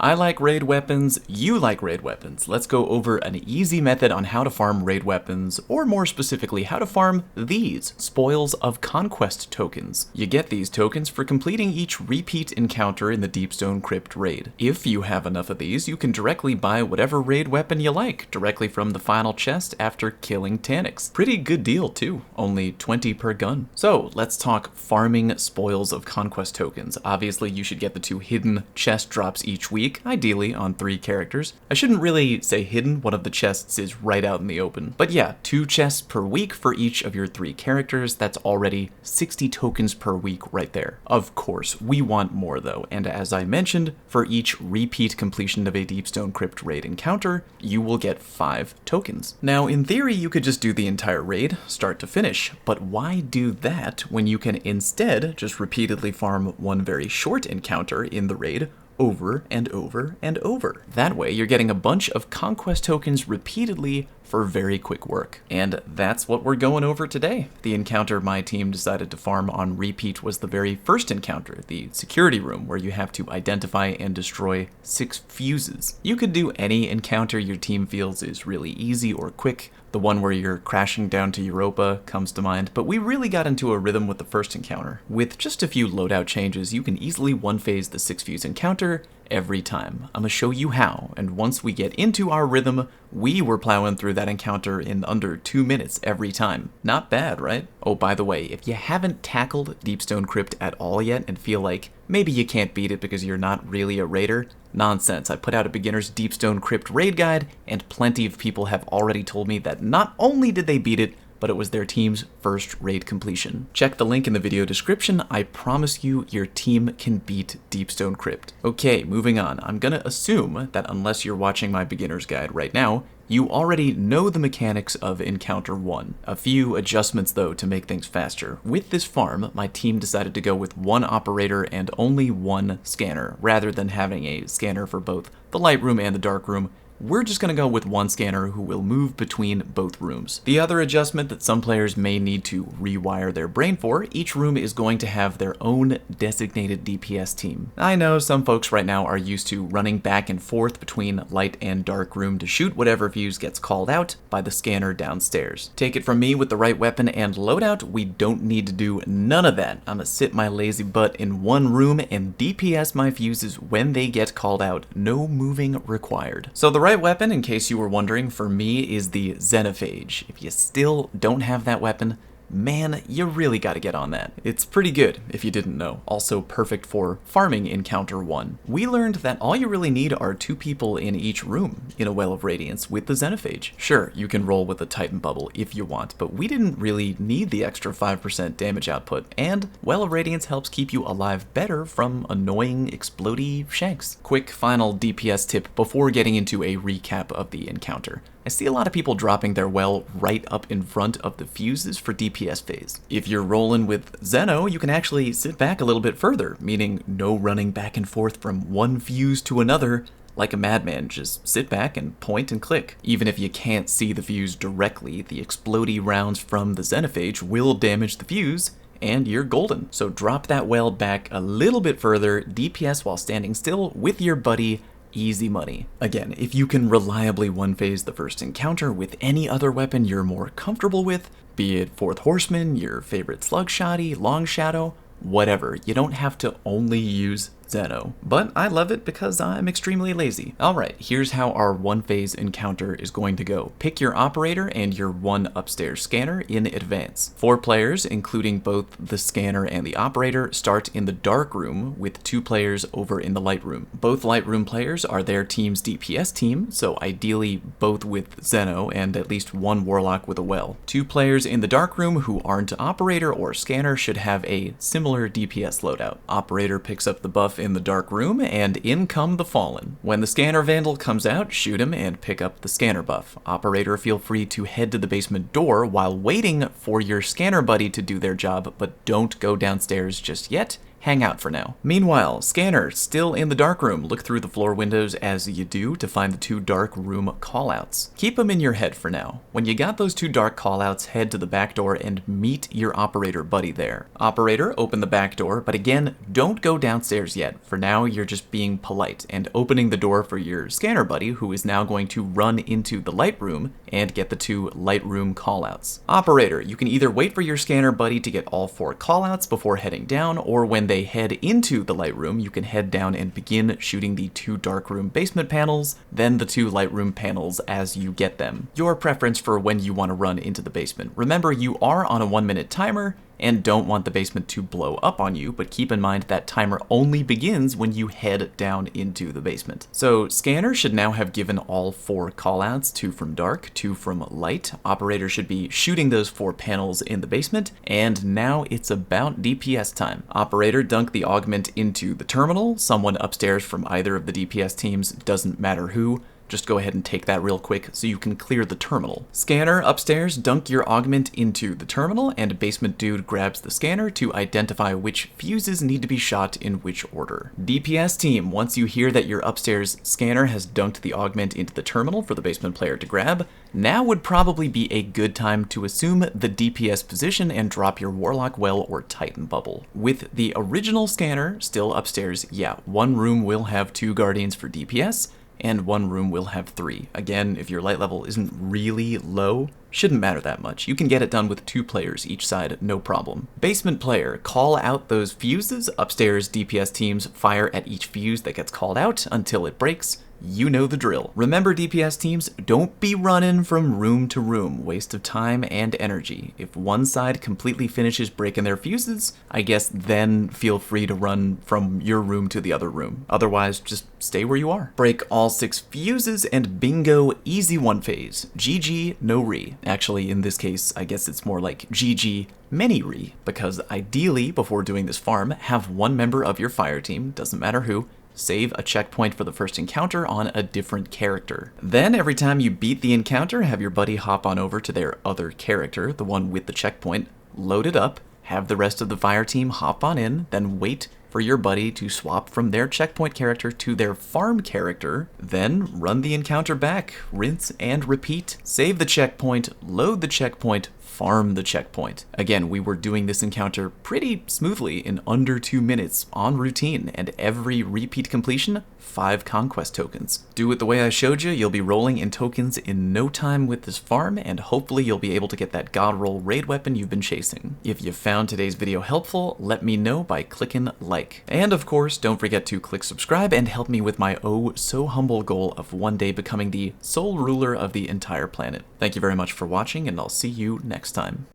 I like raid weapons, you like raid weapons. Let's go over an easy method on how to farm raid weapons, or more specifically, how to farm these Spoils of Conquest tokens. You get these tokens for completing each repeat encounter in the Deepstone Crypt raid. If you have enough of these, you can directly buy whatever raid weapon you like, directly from the final chest after killing Taniks. Pretty good deal too, only 20 per gun. So let's talk farming Spoils of Conquest tokens. Obviously you should get the 2 hidden chest drops each week, ideally on 3 characters. I shouldn't really say hidden, one of the chests is right out in the open. But yeah, 2 chests per week for each of your 3 characters, that's already 60 tokens per week right there. Of course, we want more though, and as I mentioned, for each repeat completion of a Deepstone Crypt raid encounter, you will get 5 tokens. Now in theory you could just do the entire raid, start to finish, but why do that when you can instead just repeatedly farm one very short encounter in the raid over and over and over. That way you're getting a bunch of conquest tokens repeatedly for very quick work. And that's what we're going over today. The encounter my team decided to farm on repeat was the very first encounter, the security room, where you have to identify and destroy 6 fuses. You could do any encounter your team feels is really easy or quick. The one where you're crashing down to Europa comes to mind, but we really got into a rhythm with the first encounter. With just a few loadout changes, you can easily one-phase the 6 fuse encounter every time. I'm gonna show you how, and once we get into our rhythm, we were plowing through that encounter in under 2 minutes every time. Not bad, right? Oh, by the way, if you haven't tackled Deepstone Crypt at all yet and feel like maybe you can't beat it because you're not really a raider, nonsense. I put out a beginner's Deepstone Crypt raid guide, and plenty of people have already told me that not only did they beat it, but it was their team's first raid completion. Check the link in the video description. I promise you your team can beat Deepstone Crypt. Okay, moving on. I'm gonna assume that unless you're watching my beginner's guide right now, you already know the mechanics of Encounter 1. A few adjustments though to make things faster. With this farm, my team decided to go with 1 operator and only 1 scanner, rather than having a scanner for both the light room and the dark room. We're just going to go with 1 scanner who will move between both rooms. The other adjustment that some players may need to rewire their brain for, each room is going to have their own designated DPS team. I know some folks right now are used to running back and forth between light and dark room to shoot whatever fuse gets called out by the scanner downstairs. Take it from me, with the right weapon and loadout, we don't need to do none of that. I'm gonna sit my lazy butt in 1 room and DPS my fuses when they get called out. No moving required. So the right weapon, in case you were wondering, for me is the Xenophage. If you still don't have that weapon, man, you really gotta get on that. It's pretty good, if you didn't know. Also perfect for farming Encounter 1. We learned that all you really need are 2 people in each room in a Well of Radiance with the Xenophage. Sure, you can roll with a Titan Bubble if you want, but we didn't really need the extra 5% damage output, and Well of Radiance helps keep you alive better from annoying explodey shanks. Quick final DPS tip before getting into a recap of the encounter. I see a lot of people dropping their well right up in front of the fuses for DPS phase. If you're rolling with Xeno, you can actually sit back a little bit further, meaning no running back and forth from one fuse to another like a madman. Just sit back and point and click. Even if you can't see the fuse directly, the explodey rounds from the Xenophage will damage the fuse, and you're golden. So drop that well back a little bit further, DPS while standing still with your buddy. Easy money. Again, if you can reliably one-phase the first encounter with any other weapon you're more comfortable with, be it Fourth Horseman, your favorite Slug Shotty, Long Shadow, whatever, you don't have to only use Xeno. But I love it because I'm extremely lazy. Alright, here's how our one-phase encounter is going to go. Pick your operator and your 1 upstairs scanner in advance. 4 players, including both the scanner and the operator, start in the dark room with 2 players over in the light room. Both light room players are their team's DPS team, so ideally both with Xeno and at least 1 warlock with a well. 2 players in the dark room who aren't operator or scanner should have a similar DPS loadout. Operator picks up the buff in the dark room, and in come the Fallen. When the Scanner Vandal comes out, shoot him and pick up the scanner buff. Operator, feel free to head to the basement door while waiting for your scanner buddy to do their job, but don't go downstairs just yet. hang out for now. Meanwhile, Scanner, still in the dark room. Look through the floor windows as you do to find the 2 dark room callouts. Keep them in your head for now. When you got those 2 dark callouts, head to the back door and meet your operator buddy there. Operator, open the back door, but again, don't go downstairs yet. For now, you're just being polite and opening the door for your Scanner buddy, who is now going to run into the light room and get the 2 light room callouts. Operator, you can either wait for your Scanner buddy to get all 4 callouts before heading down, or when they head into the light room, you can head down and begin shooting the 2 dark room basement panels, then the 2 light room panels as you get them. Your preference for when you want to run into the basement. Remember, you are on a 1-minute timer, and don't want the basement to blow up on you, but keep in mind that timer only begins when you head down into the basement. So Scanner should now have given all 4 callouts, 2 from dark, 2 from light. Operator should be shooting those 4 panels in the basement, and now it's about DPS time. Operator, dunk the augment into the terminal. Someone upstairs from either of the DPS teams, doesn't matter who, just go ahead and take that real quick so you can clear the terminal. Scanner, upstairs, dunk your augment into the terminal, and basement dude grabs the scanner to identify which fuses need to be shot in which order. DPS team, once you hear that your upstairs Scanner has dunked the augment into the terminal for the basement player to grab, now would probably be a good time to assume the DPS position and drop your Warlock Well or Titan Bubble. With the original Scanner still upstairs, yeah, 1 room will have 2 Guardians for DPS, and 1 room will have 3. Again, if your light level isn't really low, shouldn't matter that much. You can get it done with 2 players each side, no problem. Basement player, call out those fuses. Upstairs, DPS teams fire at each fuse that gets called out until it breaks. You know the drill. Remember, DPS teams, don't be running from room to room. Waste of time and energy. If one side completely finishes breaking their fuses, I guess then feel free to run from your room to the other room. Otherwise, just stay where you are. Break all 6 fuses and bingo, easy 1 phase. GG, no re. Actually, in this case, I guess it's more like GG, many re, because ideally, before doing this farm, have 1 member of your fire team, doesn't matter who, save a checkpoint for the first encounter on a different character. Then, every time you beat the encounter, have your buddy hop on over to their other character, the one with the checkpoint, load it up, have the rest of the fire team hop on in, then wait for your buddy to swap from their checkpoint character to their farm character, then run the encounter back, rinse and repeat. Save the checkpoint, load the checkpoint, farm the checkpoint. Again, we were doing this encounter pretty smoothly in under 2 minutes on routine, and every repeat completion, 5 Conquest tokens. Do it the way I showed you, you'll be rolling in tokens in no time with this farm, and hopefully you'll be able to get that God Roll raid weapon you've been chasing. If you found today's video helpful, let me know by clicking like. And of course, don't forget to click subscribe and help me with my oh so humble goal of one day becoming the sole ruler of the entire planet. Thank you very much for watching, and I'll see you next time.